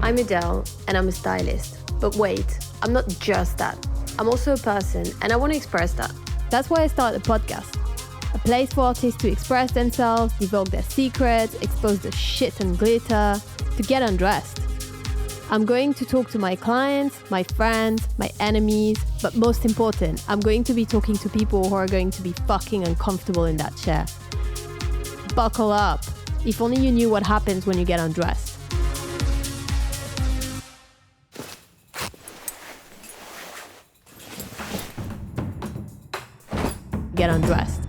I'm Adele and I'm a stylist. But wait, I'm not just that. I'm also a person and I want to express that. That's why I started a podcast. A place for artists to express themselves, divulge their secrets, expose the shit and glitter, to get undressed. I'm going to talk to my clients, my friends, my enemies, but most important, I'm going to be talking to people who are going to be fucking uncomfortable in that chair. Buckle up. If only you knew what happens when you get undressed. Get undressed.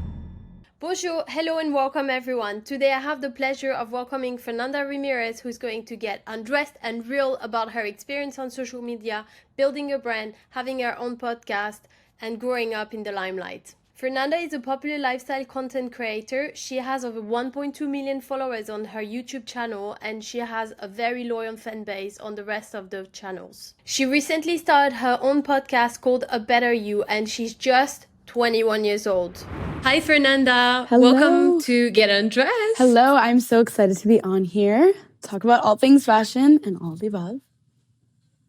Bonjour, hello and welcome everyone. Today I have the pleasure of welcoming Fernanda Ramirez, who's going to get undressed and real about her experience on social media, building a brand, having her own podcast, and growing up in the limelight. Fernanda is a popular lifestyle content creator. She has over 1.2 million followers on her YouTube channel, and she has a very loyal fan base on the rest of the channels. She recently started her own podcast called A Better You, and she's just 21 years old. Hi, Fernanda. Hello. Welcome to Get Undressed. Hello. I'm so excited to be on here. Talk about all things fashion and all the above.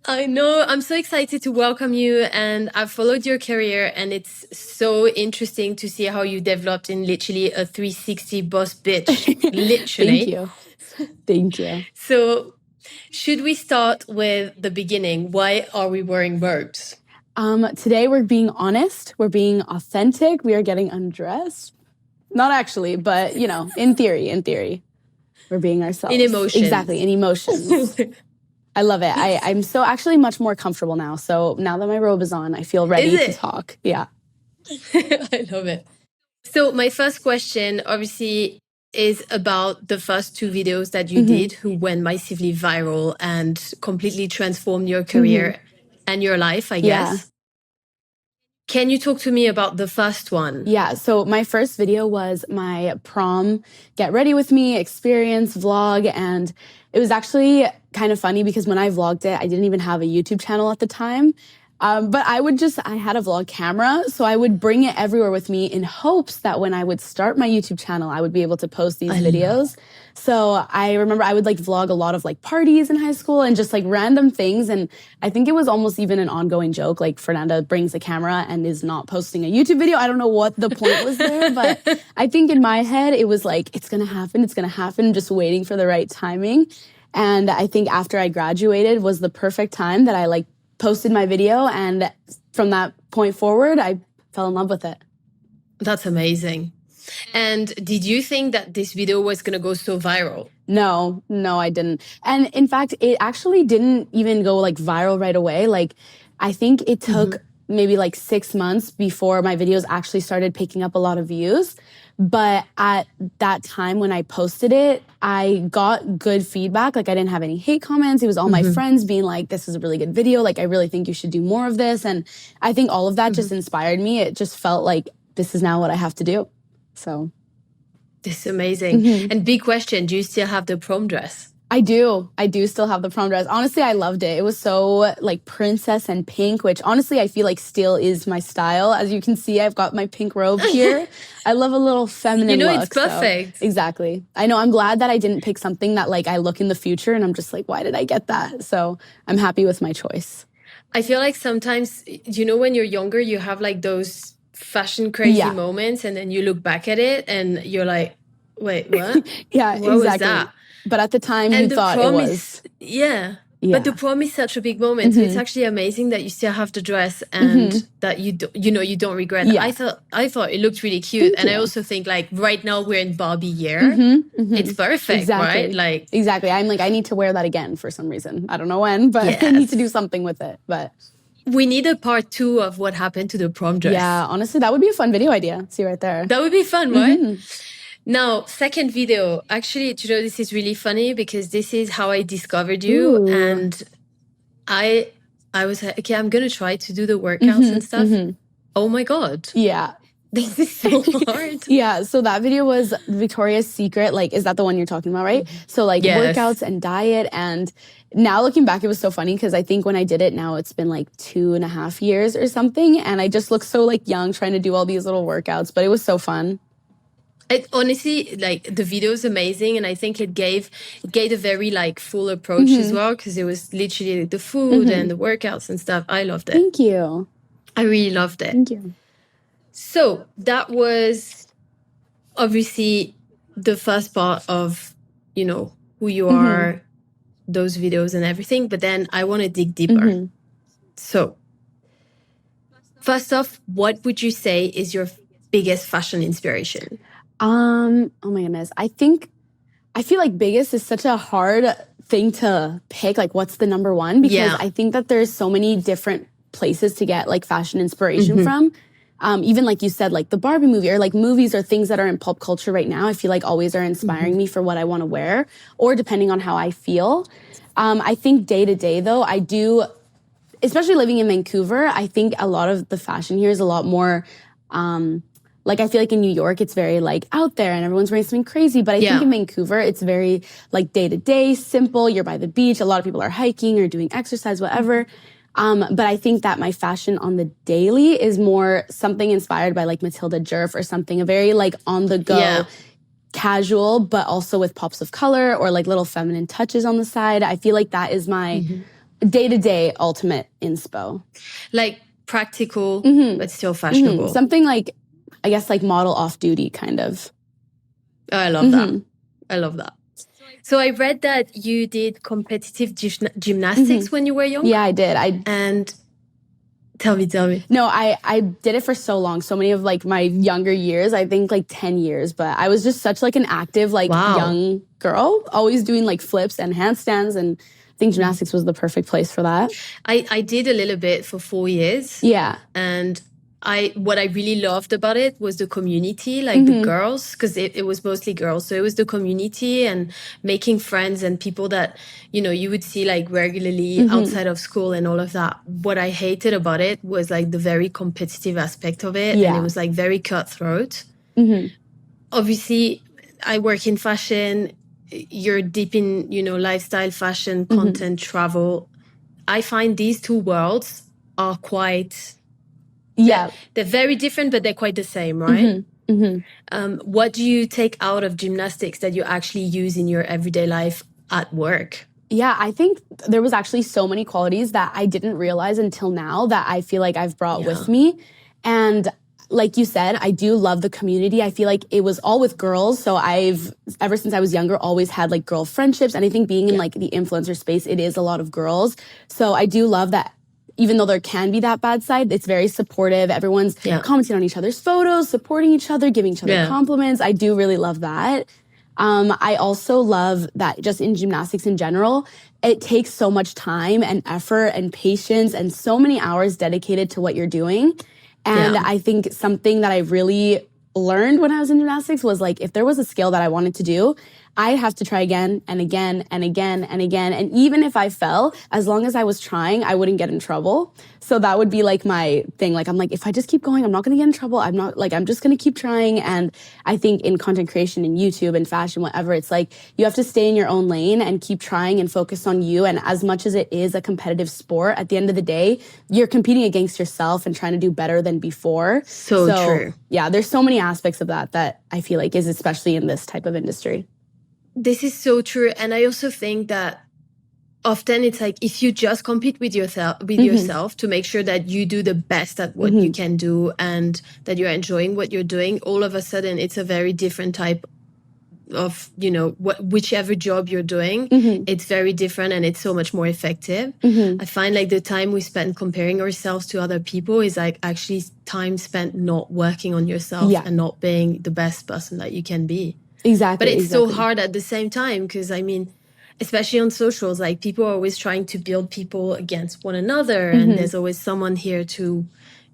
I know. I'm so excited to welcome you, and I've followed your career, and it's so interesting to see how you developed in literally a 360 boss bitch. Literally. Thank you. Thank you. So, should we start with the beginning? Why are we wearing robes? Today we're being honest. We're being authentic. We are getting undressed. Not actually, but you know, in theory, we're being ourselves. In emotions. Exactly, in emotions. I love it. I'm so actually much more comfortable now. So now that my robe is on, I feel ready to talk. Yeah. I love it. So my first question, obviously, is about the first two videos that you did, who went massively viral and completely transformed your career and your life, I guess. Yeah. Can you talk to me about the first one? Yeah, so my first video was my prom get ready with me experience vlog, and it was actually kind of funny because when I vlogged it, I didn't even have a YouTube channel at the time. But I had a vlog camera, so I would bring it everywhere with me in hopes that when I would start my YouTube channel, I would be able to post these videos. So I remember I would like vlog a lot of like parties in high school and just like random things. And I think it was almost even an ongoing joke, like Fernanda brings a camera and is not posting a YouTube video. I don't know what the point was there, but I think in my head, it was like, it's gonna happen, just waiting for the right timing. And I think after I graduated was the perfect time that I like posted my video, and from that point forward, I fell in love with it. That's amazing. And did you think that this video was going to go so viral? No, I didn't. And in fact, it actually didn't even go like viral right away. Like, I think it took maybe like 6 months before my videos actually started picking up a lot of views. But at that time when I posted it, I got good feedback. Like I didn't have any hate comments. It was all my friends being like, this is a really good video. Like, I really think you should do more of this. And I think all of that just inspired me. It just felt like this is now what I have to do. So. This is amazing. And big question, do you still have the prom dress? I do still have the prom dress. Honestly, I loved it. It was so like princess and pink, which honestly I feel like still is my style. As you can see, I've got my pink robe here. I love a little feminine look. It's perfect. So, exactly. I know, I'm glad that I didn't pick something that like I look in the future and I'm just like, why did I get that? So I'm happy with my choice. I feel like sometimes, you know, when you're younger, you have like those fashion crazy moments and then you look back at it and you're like, wait, what? What was that? But at the time, you thought it was. But the prom is such a big moment. So it's actually amazing that you still have the dress and that you don't regret it. I thought it looked really cute. And I also think like right now we're in Barbie year. It's perfect, right? Like exactly. I'm like, I need to wear that again for some reason. I don't know when, but I need to do something with it. But we need a part 2 of what happened to the prom dress. Yeah, honestly, that would be a fun video idea. See right there. That would be fun, right? Now, second video, actually, you know, this is really funny because this is how I discovered you. And I was like, okay, I'm going to try to do the workouts and stuff. Oh my God. Yeah. This is so hard. Yeah, so that video was Victoria's Secret. Like, is that the one you're talking about, right? So like workouts and diet. And now looking back, it was so funny because I think when I did it now, it's been like 2.5 years or something. And I just look so like young trying to do all these little workouts, but it was so fun. It honestly, like, the video is amazing, and I think it gave a very like full approach as well, because it was literally the food and the workouts and stuff. I loved it. Thank you. I really loved it. Thank you. So that was obviously the first part of, you know, who you are, those videos and everything. But then I want to dig deeper. So first off, what would you say is your biggest fashion inspiration? Oh my goodness. I feel like biggest is such a hard thing to pick. Like, what's the number one? Because I think that there's so many different places to get like fashion inspiration from. Even like you said, like the Barbie movie, or like movies or things that are in pulp culture right now, I feel like always are inspiring me for what I want to wear, or depending on how I feel. I think day to day though, I do, especially living in Vancouver, I think a lot of the fashion here is a lot more, like I feel like in New York, it's very like out there and everyone's wearing something crazy. But I think in Vancouver, it's very like day to day, simple. You're by the beach. A lot of people are hiking or doing exercise, whatever. But I think that my fashion on the daily is more something inspired by like Matilda Djerf or something, a very like on the go, casual, but also with pops of color or like little feminine touches on the side. I feel like that is my day to day ultimate inspo. Like practical, but still fashionable. Something like, I guess like model off duty kind of. Oh, I love that. I love that. So I read that you did competitive gymnastics when you were young. Yeah, I did. And tell me. No, I did it for so long. So many of like my younger years, I think like 10 years. But I was just such like an active, like young girl, always doing like flips and handstands. And I think gymnastics was the perfect place for that. I did a little bit for 4 years. Yeah. And what I really loved about it was the community, like the girls, because it was mostly girls. So it was the community and making friends and people that, you know, you would see like regularly outside of school and all of that. What I hated about it was like the very competitive aspect of it. And it was like very cutthroat. Obviously, I work in fashion. You're deep in, you know, lifestyle, fashion, content, travel. I find these two worlds are quite... They're very different, but they're quite the same, right? What do you take out of gymnastics that you actually use in your everyday life at work? Yeah, I think there was actually so many qualities that I didn't realize until now that I feel like I've brought with me. And like you said, I do love the community. I feel like it was all with girls. So I've, ever since I was younger, always had like girl friendships. And I think being in like the influencer space, it is a lot of girls. So I do love that. Even though there can be that bad side, it's very supportive. Everyone's commenting on each other's photos, supporting each other, giving each other compliments. I do really love that. I also love that just in gymnastics in general, it takes so much time and effort and patience and so many hours dedicated to what you're doing. And I think something that I really learned when I was in gymnastics was like, if there was a skill that I wanted to do, I'd have to try again and again and again and again. And even if I fell, as long as I was trying, I wouldn't get in trouble. So that would be like my thing. Like, I'm like, if I just keep going, I'm not going to get in trouble. I'm just going to keep trying. And I think in content creation and YouTube and fashion, whatever, it's like you have to stay in your own lane and keep trying and focus on you. And as much as it is a competitive sport, at the end of the day, you're competing against yourself and trying to do better than before. So true. Yeah, there's so many aspects of that I feel like is especially in this type of industry. This is so true. And I also think that often it's like if you just compete with yourself to make sure that you do the best at what you can do and that you're enjoying what you're doing, all of a sudden it's a very different type of, you know, whichever job you're doing, it's very different and it's so much more effective. I find like the time we spend comparing ourselves to other people is like actually time spent not working on yourself and not being the best person that you can be. Exactly. But it's so hard at the same time because, I mean, especially on socials, like people are always trying to build people against one another. And there's always someone here to,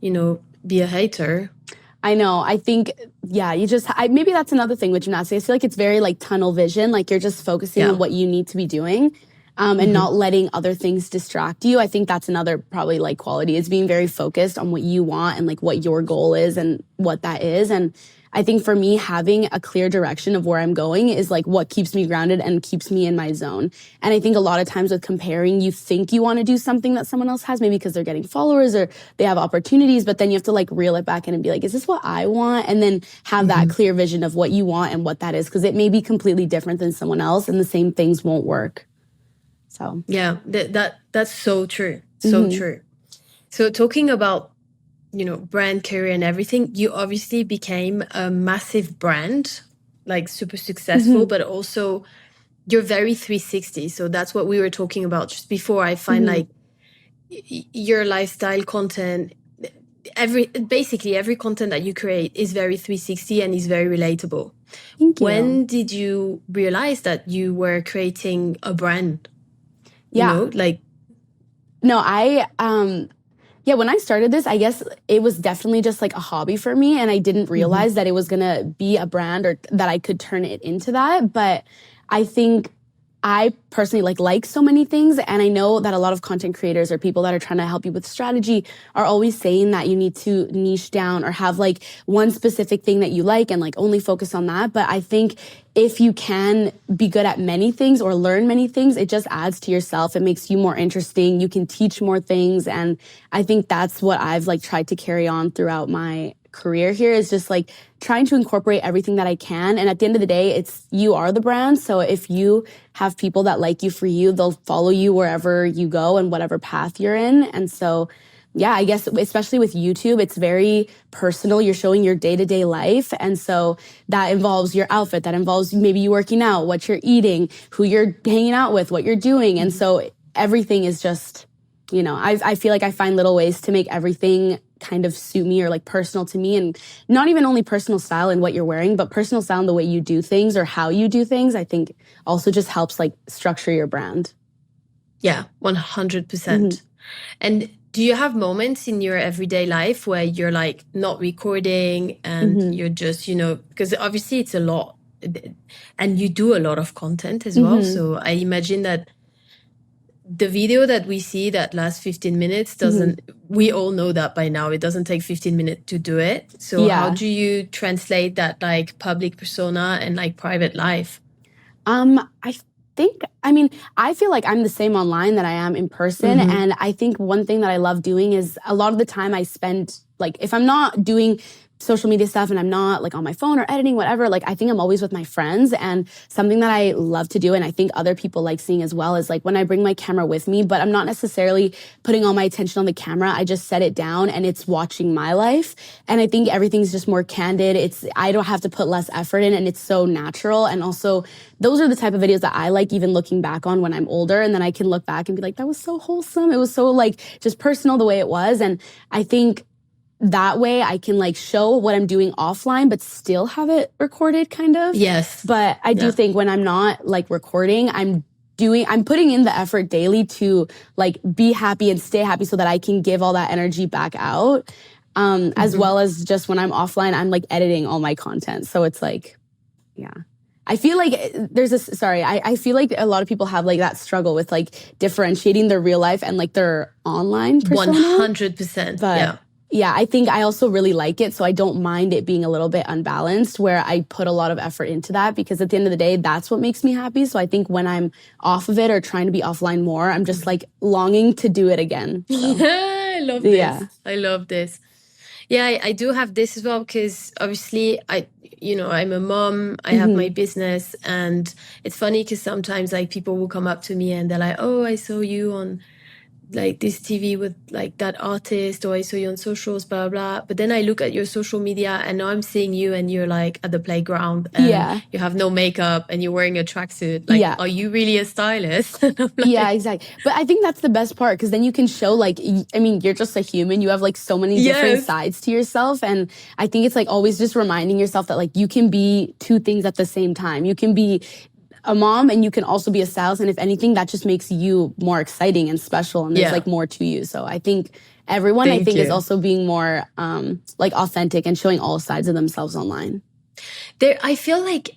you know, be a hater. I know. I think, maybe that's another thing with gymnastics. I feel like it's very like tunnel vision. Like you're just focusing on what you need to be doing and not letting other things distract you. I think that's another probably like quality is being very focused on what you want and like what your goal is and what that is. And I think for me, having a clear direction of where I'm going is like what keeps me grounded and keeps me in my zone. And I think a lot of times with comparing, you think you want to do something that someone else has, maybe because they're getting followers or they have opportunities, but then you have to like reel it back in and be like, is this what I want? And then have that clear vision of what you want and what that is, because it may be completely different than someone else and the same things won't work. So yeah, that's so true. So true. So talking about, you know, brand, career and everything, you obviously became a massive brand, like super successful, but also you're very 360. So that's what we were talking about just before. I find like your lifestyle content, basically every content that you create is very 360 and is very relatable. Thank you. When did you realize that you were creating a brand? Yeah. You know, like, no, yeah, when I started this, I guess it was definitely just like a hobby for me. And I didn't realize that it was going to be a brand or that I could turn it into that. But I think I personally like so many things. And I know that a lot of content creators or people that are trying to help you with strategy are always saying that you need to niche down or have like one specific thing that you like and like only focus on that. But I think if you can be good at many things or learn many things, it just adds to yourself. It makes you more interesting. You can teach more things. And I think that's what I've like tried to carry on throughout my career here, is just like trying to incorporate everything that I can. And at the end of the day, you are the brand. So if you have people that like you for you, they'll follow you wherever you go and whatever path you're in. And so, yeah, I guess especially with YouTube, it's very personal. You're showing your day-to-day life. And so that involves your outfit, that involves maybe you working out, what you're eating, who you're hanging out with, what you're doing. And so everything is just, you know, I feel like I find little ways to make everything kind of suit me or like personal to me, and not even only personal style in what you're wearing, but personal style in the way you do things or how you do things. I think also just helps like structure your brand. Yeah, 100%. And do you have moments in your everyday life where you're like not recording and you're just, you know, because obviously it's a lot and you do a lot of content as well. So I imagine that the video that we see that lasts 15 minutes doesn't, we all know that by now, it doesn't take 15 minutes to do it. So how do you translate that like public persona and like private life? I feel like I'm the same online that I am in person. And I think one thing that I love doing is a lot of the time I spend, like, if I'm not doing social media stuff and I'm not like on my phone or editing, whatever, like I think I'm always with my friends. And something that I love to do, and I think other people like seeing as well, is like when I bring my camera with me, but I'm not necessarily putting all my attention on the camera. I just set it down and it's watching my life. And I think everything's just more candid. I don't have to put less effort in, and it's so natural. And also those are the type of videos that I like, even looking back on when I'm older, and then I can look back and be like, that was so wholesome. It was so like just personal the way it was. And I think that way I can like show what I'm doing offline, but still have it recorded kind of. Yes. But I do think when I'm not like recording, I'm putting in the effort daily to like be happy and stay happy so that I can give all that energy back out. As well as just when I'm offline, I'm like editing all my content. So it's like, yeah. I feel like I feel like a lot of people have like that struggle with like differentiating their real life and like their online persona. 100%. But yeah, I think I also really like it. So I don't mind it being a little bit unbalanced, where I put a lot of effort into that, because at the end of the day, that's what makes me happy. So I think when I'm off of it or trying to be offline more, I'm just like longing to do it again. So. I love this. Yeah. I love this. Yeah, I do have this as well, because obviously I'm a mom, I have my business, and it's funny because sometimes like people will come up to me and they're like, oh, I saw you on like this TV with like that artist, or I saw you on socials, blah, blah. But then I look at your social media and now I'm seeing you and you're like at the playground and you have no makeup and you're wearing a tracksuit. Like, are you really a stylist? Like, yeah, exactly. But I think that's the best part, because then you can show like, I mean, you're just a human. You have like so many different sides to yourself. And I think it's like always just reminding yourself that like you can be two things at the same time. You can be a mom and you can also be a stylist, and if anything, that just makes you more exciting and special, and there's like more to you. So I think everyone is also being more like authentic and showing all sides of themselves online. I feel like,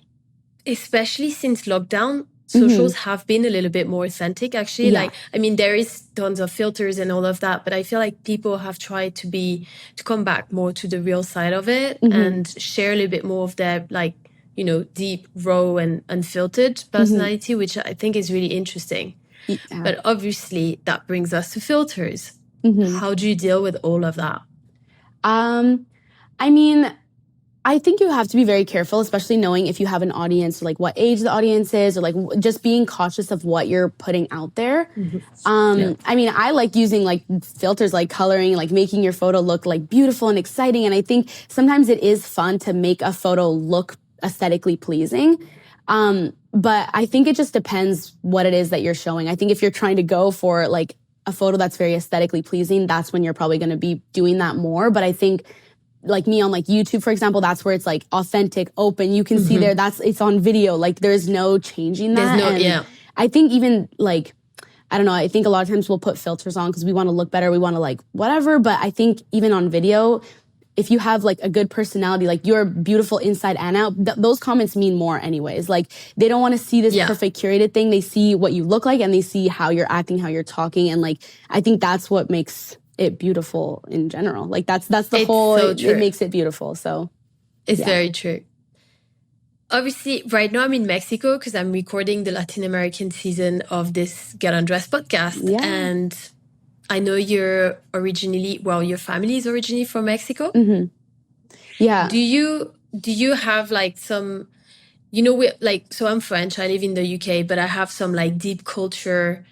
especially since lockdown, socials have been a little bit more authentic, actually. Yeah. Like, I mean, there is tons of filters and all of that, but I feel like people have tried to come back more to the real side of it and share a little bit more of their, like, you know, deep, raw and unfiltered personality, which I think is really interesting. Yeah. But obviously that brings us to filters. How do you deal with all of that? I mean, I think you have to be very careful, especially knowing if you have an audience, like what age the audience is, or like just being cautious of what you're putting out there. I mean, I like using like filters, like coloring, like making your photo look like beautiful and exciting. And I think sometimes it is fun to make a photo look aesthetically pleasing. But I think it just depends what it is that you're showing. I think if you're trying to go for like a photo that's very aesthetically pleasing, that's when you're probably going to be doing that more. But I think like me on like YouTube, for example, that's where it's like authentic, open. You can see there, it's on video. Like there's no changing that. And I think even like, I don't know, I think a lot of times we'll put filters on because we want to look better. We want to like whatever. But I think even on video, if you have like a good personality, like you're beautiful inside and out, those comments mean more anyways. Like they don't want to see this perfect curated thing. They see what you look like and they see how you're acting, how you're talking. And like, I think that's what makes it beautiful in general. Like that's the whole, so it makes it beautiful. So it's very true. Obviously, right now I'm in Mexico because I'm recording the Latin American season of this Get Undressed podcast. Yeah. And I know you're originally, well, your family is originally from Mexico. Yeah. Do you have like some, you know, so I'm French, I live in the UK, but I have some like deep culture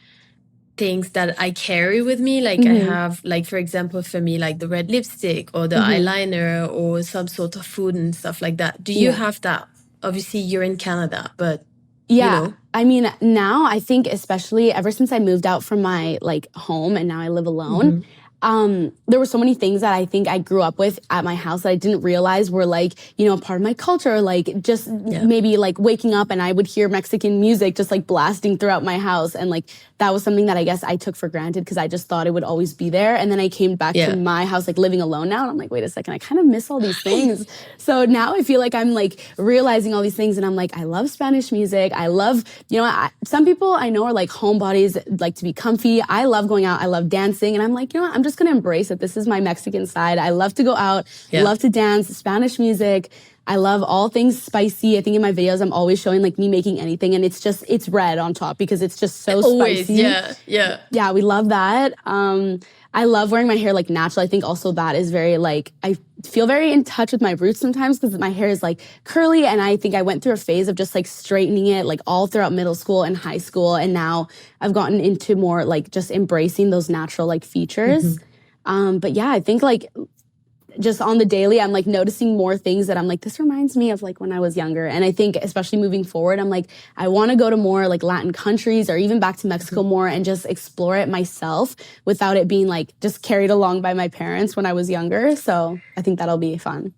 things that I carry with me. Like I have, like, for example, for me, like the red lipstick or the eyeliner or some sort of food and stuff like that. Do you have that? Obviously you're in Canada, but you know. I mean, now I think especially ever since I moved out from my like home and now I live alone, there were so many things that I think I grew up with at my house that I didn't realize were like, you know, part of my culture, like just maybe like waking up and I would hear Mexican music just like blasting throughout my house. And like, that was something that I guess I took for granted because I just thought it would always be there. And then I came back to my house, like living alone now. And I'm like, wait a second, I kind of miss all these things. So now I feel like I'm like realizing all these things and I'm like, I love Spanish music. I love, you know, some people I know are like homebodies, like to be comfy. I love going out. I love dancing. And I'm like, you know what? I'm just going to embrace it. This is my Mexican side. I love to go out, love to dance, Spanish music. I love all things spicy. I think in my videos, I'm always showing like me making anything and it's red on top because it's just so spicy. Yeah, we love that. I love wearing my hair like natural. I think also that is very like, I feel very in touch with my roots sometimes because my hair is like curly and I think I went through a phase of just like straightening it like all throughout middle school and high school. And now I've gotten into more like just embracing those natural like features. But yeah, I think like just on the daily, I'm like noticing more things that I'm like, this reminds me of like when I was younger. And I think especially moving forward, I'm like, I want to go to more like Latin countries or even back to Mexico more and just explore it myself without it being like just carried along by my parents when I was younger. So I think that'll be fun.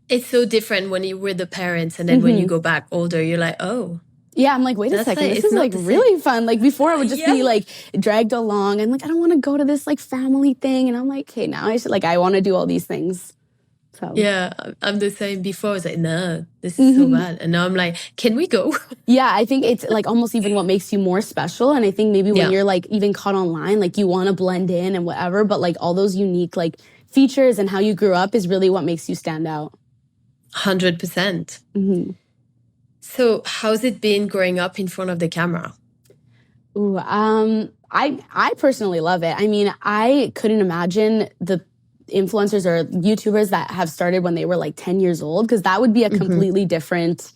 It's so different when you were the parents and then when you go back older, you're like, oh. Yeah, I'm like, wait a second, this is like really fun. Like before I would just be like dragged along and like, I don't want to go to this like family thing. And I'm like, hey, now I should like, I want to do all these things. So yeah, I'm the same. Before I was like, no, this is so bad. And now I'm like, can we go? Yeah, I think it's like almost even what makes you more special. And I think maybe when you're like even caught online, like you want to blend in and whatever, but like all those unique like features and how you grew up is really what makes you stand out. 100%. So how's it been growing up in front of the camera? Ooh, I personally love it. I mean, I couldn't imagine the influencers or YouTubers that have started when they were like 10 years old, because that would be a completely different,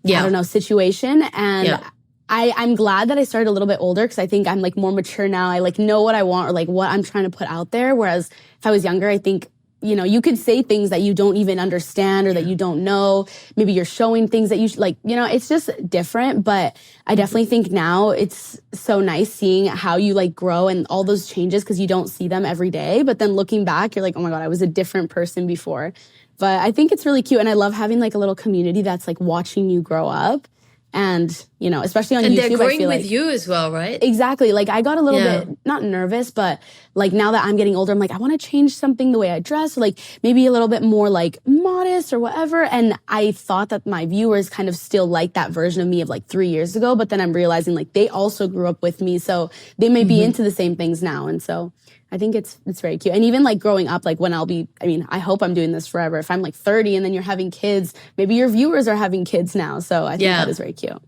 I don't know, situation. And I'm glad that I started a little bit older because I think I'm like more mature now. I like know what I want or like what I'm trying to put out there. Whereas if I was younger, I think, you know, you could say things that you don't even understand or that you don't know. Maybe you're showing things that you like, you know, it's just different. But I definitely think now it's so nice seeing how you like grow and all those changes because you don't see them every day. But then looking back, you're like, oh my God, I was a different person before. But I think it's really cute. And I love having like a little community that's like watching you grow up. And especially on And YouTube. they're growing I feel with like you as well, right? exactly. Like I got a little bit, not nervous, but like now that I'm getting older, I'm like, I want to change something the way I dress, or like maybe a little bit more like modest or whatever. And I thought that my viewers kind of still like that version of me of like 3 years ago, but then I'm realizing like they also grew up with me. So they may be into the same things now. And so I think it's very cute. And even like growing up, like when I hope I'm doing this forever. If I'm like 30 and then you're having kids, maybe your viewers are having kids now. So I think that is very cute.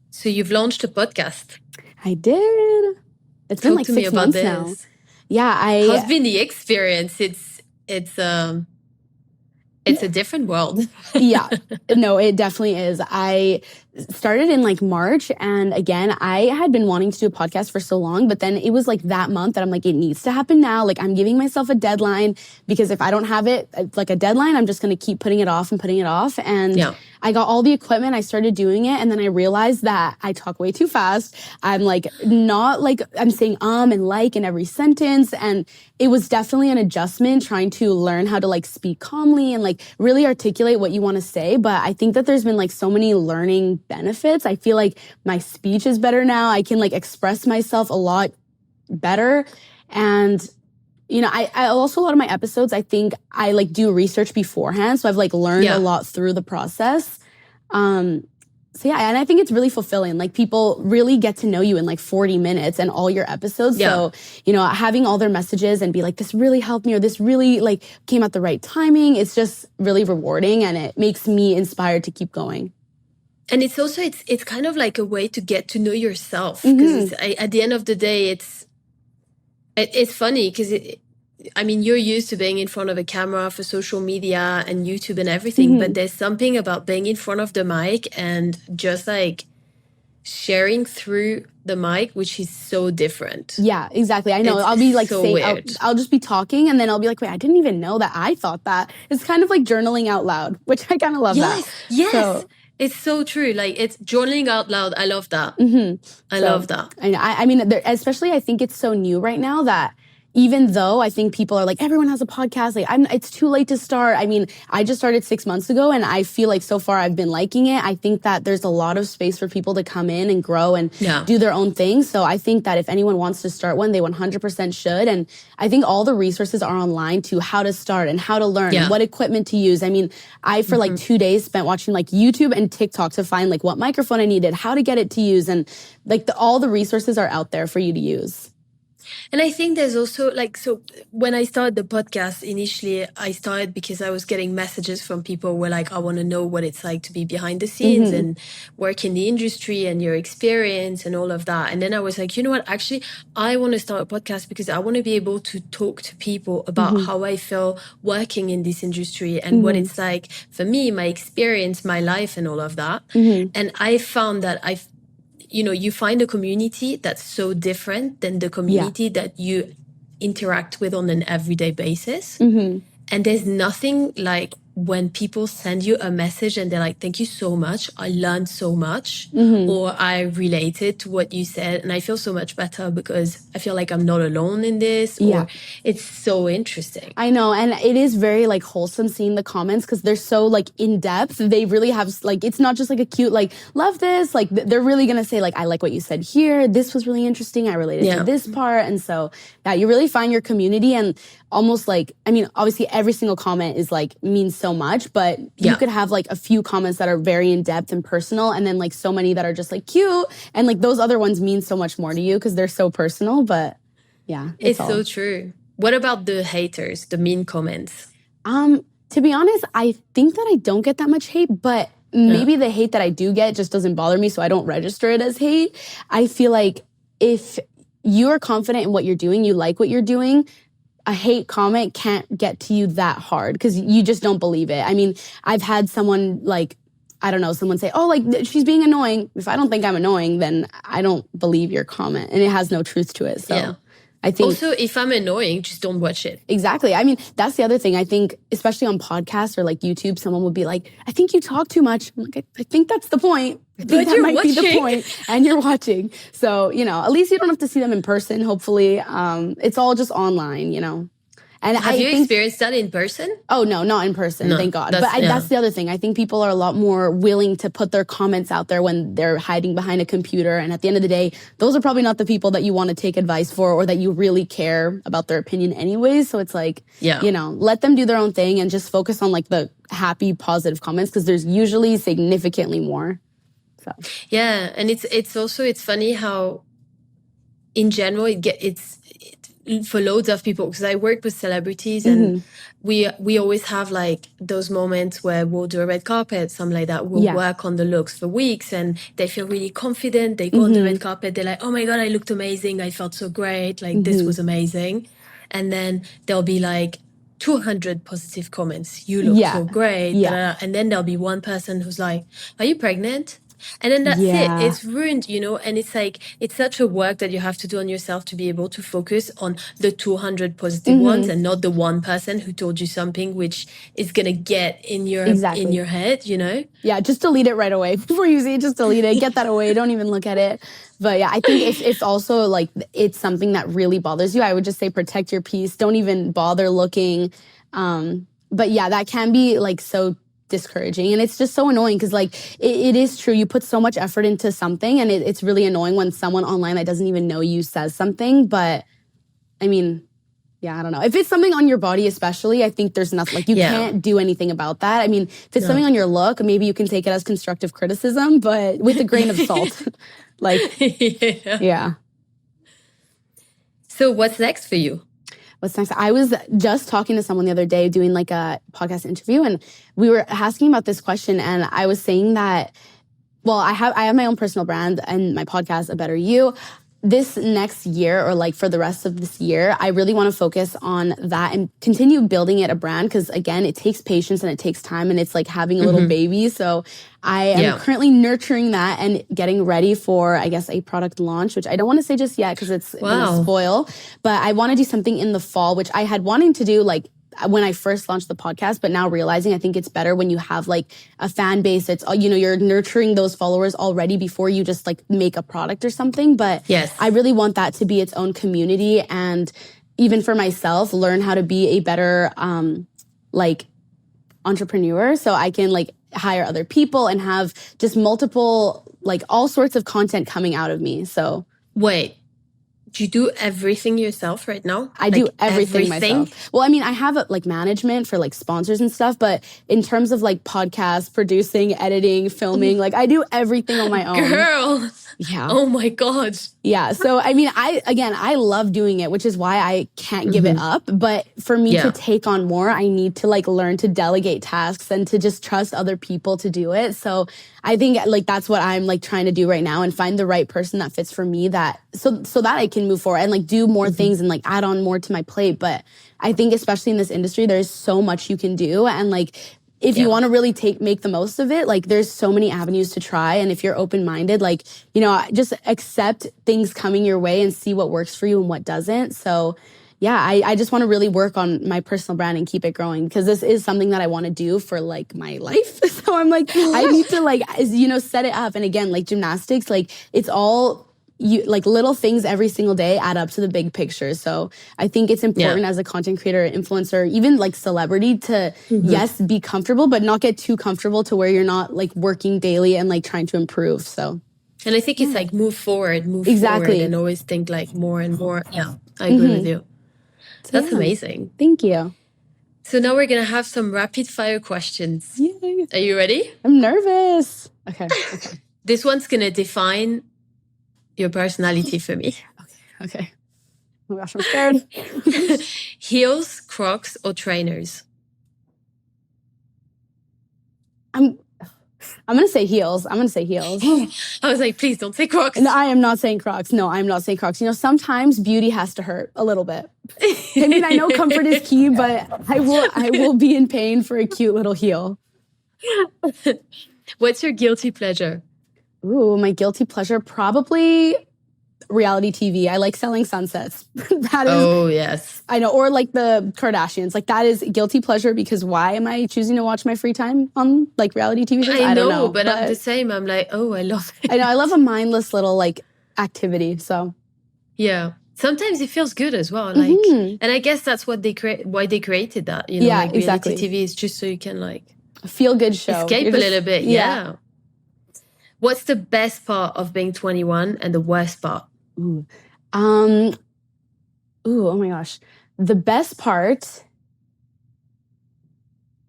So you've launched a podcast. I did. It's been like 6 months now. Yeah, how's been the experience? It's a different world. Yeah, no, it definitely is. I started in like March, and again, I had been wanting to do a podcast for so long, but then it was like that month that I'm like, it needs to happen now. Like I'm giving myself a deadline, because if I don't have it like a deadline, I'm just going to keep putting it off and putting it off. And I got all the equipment, I started doing it, and then I realized that I talk way too fast. I'm like not like I'm saying and like in every sentence, and it was definitely an adjustment trying to learn how to like speak calmly and like really articulate what you want to say. But I think that there's been like so many learning benefits. I feel like my speech is better now. I can like express myself a lot better. And I also, a lot of my episodes, I think I like do research beforehand. So I've like learned a lot through the process. So yeah, and I think it's really fulfilling. Like people really get to know you in like 40 minutes and all your episodes. So, having all their messages and be like, this really helped me, or this really like came at the right timing. It's just really rewarding, and it makes me inspired to keep going. And it's also, it's kind of like a way to get to know yourself. Because at the end of the day, it's funny because you're used to being in front of a camera for social media and YouTube and everything, but there's something about being in front of the mic and just like sharing through the mic, which is so different. Yeah, exactly. I know. I'll be like, so weird. I'll just be talking, and then I'll be like, wait, I didn't even know that I thought that. It's kind of like journaling out loud, which I kind of love that. Yes. So, it's so true. Like it's journaling out loud. I love that. I love that. I mean, especially I think it's so new right now that even though I think people are like, everyone has a podcast, like it's too late to start. I mean, I just started 6 months ago, and I feel like so far I've been liking it. I think that there's a lot of space for people to come in and grow and do their own thing. So I think that if anyone wants to start one, they 100% should. And I think all the resources are online to how to start and how to learn and what equipment to use. I mean, I for like 2 days spent watching like YouTube and TikTok to find like what microphone I needed, how to get it to use. And like all the resources are out there for you to use. And I think there's also like, so when I started the podcast initially, I started because I was getting messages from people who were like, I want to know what it's like to be behind the scenes and work in the industry and your experience and all of that. And then I was like, you know what, actually, I want to start a podcast because I want to be able to talk to people about how I feel working in this industry and what it's like for me, my experience, my life and all of that. And I found that you find a community that's so different than the community that you interact with on an everyday basis. And there's nothing like when people send you a message and they're like, thank you so much. I learned so much, or I related to what you said. And I feel so much better because I feel like I'm not alone in this. Or it's so interesting. I know. And it is very like wholesome seeing the comments because they're so like in depth. They really have like, it's not just like a cute, like, love this. Like they're really going to say like, I like what you said here. This was really interesting. I related to this part. And so you really find your community, and almost like, I mean, obviously every single comment is like means so much, but you could have like a few comments that are very in depth and personal, and then like so many that are just like cute, and like those other ones mean so much more to you because they're so personal. But yeah, it's so true. What about the haters, the mean comments? To be honest, I think that I don't get that much hate, but maybe the hate that I do get just doesn't bother me, so I don't register it as hate. I feel like if you are confident in what you're doing, you like what you're doing, a hate comment can't get to you that hard because you just don't believe it. I mean, I've had someone like, I don't know, someone say, oh, like she's being annoying. If I don't think I'm annoying, then I don't believe your comment, and it has no truth to it. So I think also, if I'm annoying, just don't watch it. Exactly. I mean, that's the other thing. I think, especially on podcasts or like YouTube, someone would be like, I think you talk too much. I'm like, I think that's the point. I think that might be the point. And you're watching. So, at least you don't have to see them in person, hopefully. It's all just online, And Have I you think, experienced that in person? oh no, not in person, No, thank God. that's- But yeah. that's the other thing. I think people are a lot more willing to put their comments out there when they're hiding behind a computer. And at the end of the day, those are probably not the people that you want to take advice for or that you really care about their opinion anyways. So it's like, Yeah. you know, let them do their own thing and just focus on like the happy, positive comments because there's usually significantly more. So Yeah, and it's funny how in general it's for loads of people, because I work with celebrities and we always have like those moments where we'll do a red carpet, something like that. We'll work on the looks for weeks and they feel really confident. They go on the red carpet, they're like, oh my God, I looked amazing. I felt so great. Like this was amazing. And then there'll be like 200 positive comments. You look so great. Yeah. Da, da, da. And then there'll be one person who's like, are you pregnant? And then that's Yeah. it. It's ruined, you know, and it's like, it's such a work that you have to do on yourself to be able to focus on the 200 positive ones and not the one person who told you something which is going to get in your in your head, you know? Yeah, just delete it right away. Before you see it, just delete it. Get that away. Don't even look at it. But yeah, I think if also like it's something that really bothers you, I would just say protect your peace. Don't even bother looking. But yeah, that can be like so discouraging. And it's just so annoying because like it is true. You put so much effort into something and it's really annoying when someone online that doesn't even know you says something. But I mean, yeah, I don't know. If it's something on your body especially, I think there's nothing, like you can't do anything about that. I mean, if it's something on your look, maybe you can take it as constructive criticism, but with a grain of salt. Like, yeah. So what's next for you? What's next? I was just talking to someone the other day doing like a podcast interview and we were asking about this question and I was saying that, well, I have my own personal brand and my podcast, A Better You. This next year or like for the rest of this year, I really want to focus on that and continue building it a brand because again, it takes patience and it takes time and it's like having a little baby. So I am currently nurturing that and getting ready for, I guess, a product launch, which I don't want to say just yet because it's going to spoil, but I want to do something in the fall, which I had wanting to do like when I first launched the podcast, but now realizing I think it's better when you have like a fan base. It's, you know, you're nurturing those followers already before you just like make a product or something. But I really want that to be its own community. And even for myself, learn how to be a better, like entrepreneur. So I can like hire other people and have just multiple, like all sorts of content coming out of me. So wait. Do you do everything yourself right now? I do everything myself. Well, I mean, I have like management for like sponsors and stuff, but in terms of like podcasts, producing, editing, filming, like I do everything on my own. Girl. Yeah. Oh my God. Yeah. So, I mean, I love doing it, which is why I can't give it up. But for me to take on more, I need to like learn to delegate tasks and to just trust other people to do it. So I think like that's what I'm like trying to do right now and find the right person that fits for me so that I can move forward and like do more things and like add on more to my plate. But I think especially in this industry, there's so much you can do. And like, if you want to really make the most of it, like there's so many avenues to try. And if you're open-minded, like, you know, just accept things coming your way and see what works for you and what doesn't. So yeah, I just want to really work on my personal brand and keep it growing because this is something that I want to do for like my life. So I'm like, I need to like, you know, set it up. And again, like gymnastics, like it's all like little things every single day add up to the big picture. So I think it's important as a content creator, influencer, even like celebrity to, yes, be comfortable, but not get too comfortable to where you're not like working daily and like trying to improve. So. And I think it's like move forward and always think like more and more. Yeah, I agree with you. So that's amazing. Thank you. So now we're going to have some rapid fire questions. Yay. Are you ready? I'm nervous. Okay. This one's going to define your personality for me. Okay. Oh my gosh, I'm scared. Heels, Crocs, or trainers? I'm going to say heels. I was like, please don't say Crocs. No, I am not saying Crocs. No, I'm not saying Crocs. You know, sometimes beauty has to hurt a little bit. I mean, I know comfort is key, but I will be in pain for a cute little heel. What's your guilty pleasure? Ooh, my guilty pleasure, probably reality TV. I like selling sunsets. Yes. I know, or like the Kardashians. Like that is guilty pleasure because why am I choosing to watch my free time on like reality TV shows? I don't know, but I'm the same. I'm like, oh, I love it. I know, I love a mindless little like activity. So yeah. sometimes it feels good as well. Mhm. And I guess that's what why they created that, Yeah, reality exactly. TV is just so you can A feel-good show. escape You're a just- little bit. Yeah. What's the best part of being 21 and the worst part? Ooh. Oh my gosh. The best part,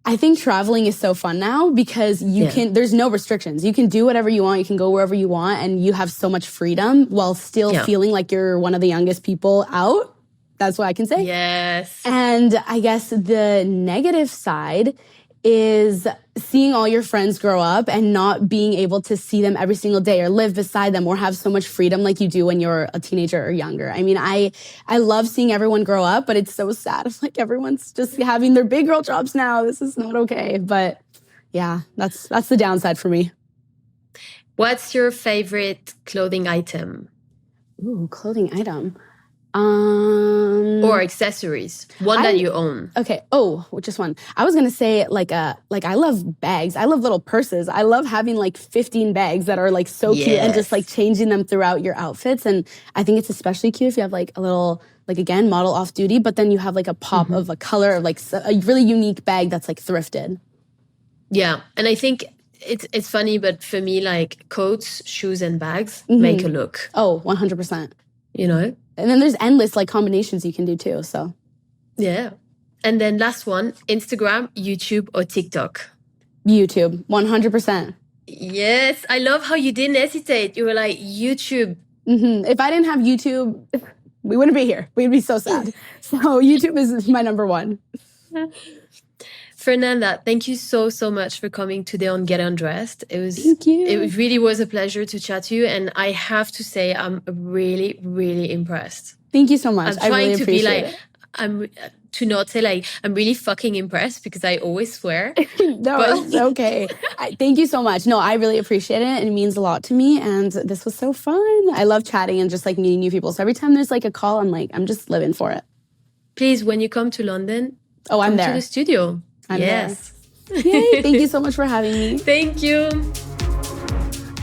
I think traveling is so fun now because there's no restrictions. You can do whatever you want. You can go wherever you want and you have so much freedom while still feeling like you're one of the youngest people out. That's what I can say. Yes. And I guess the negative side is seeing all your friends grow up and not being able to see them every single day or live beside them or have so much freedom like you do when you're a teenager or younger. I mean, I love seeing everyone grow up, but it's so sad. It's like everyone's just having their big girl jobs now. This is not okay. But yeah, that's the downside for me. What's your favorite clothing item? Ooh, clothing item. Or accessories, that you own. Okay. Oh, just one. I was gonna say I love bags. I love little purses. I love having 15 bags that are so cute and just changing them throughout your outfits. And I think it's especially cute if you have a little again model off duty, but then you have a pop of a color of a really unique bag that's thrifted. Yeah, and I think it's funny, but for me coats, shoes, and bags make a look. Oh, 100%. And then there's endless combinations you can do too, so. Yeah. And then last one, Instagram, YouTube, or TikTok? YouTube, 100%. Yes, I love how you didn't hesitate. You were like, YouTube. If I didn't have YouTube, we wouldn't be here. We'd be so sad. So YouTube is my number one. Fernanda, thank you so much for coming today on Get Undressed. Thank you. It really was a pleasure to chat to you. And I have to say, I'm really, really impressed. Thank you so much. I'm trying to be to not say I'm really fucking impressed because I always swear. No, it's okay. Thank you so much. No, I really appreciate it. And it means a lot to me. And this was so fun. I love chatting and just meeting new people. So every time there's a call, I'm just living for it. Please, when you come to London, I'm there. To the studio. Yes. Yay, thank you so much for having me. Thank you.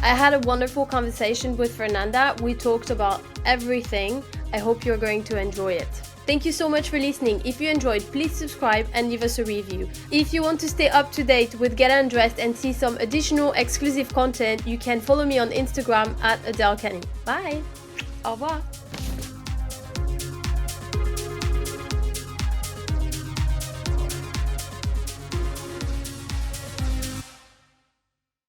I had a wonderful conversation with Fernanda. We talked about everything. I hope you're going to enjoy it. Thank you so much for listening. If you enjoyed, please subscribe and leave us a review. If you want to stay up to date with Get Undressed and see some additional exclusive content, you can follow me on Instagram @AdeleKenny. Bye. Au revoir.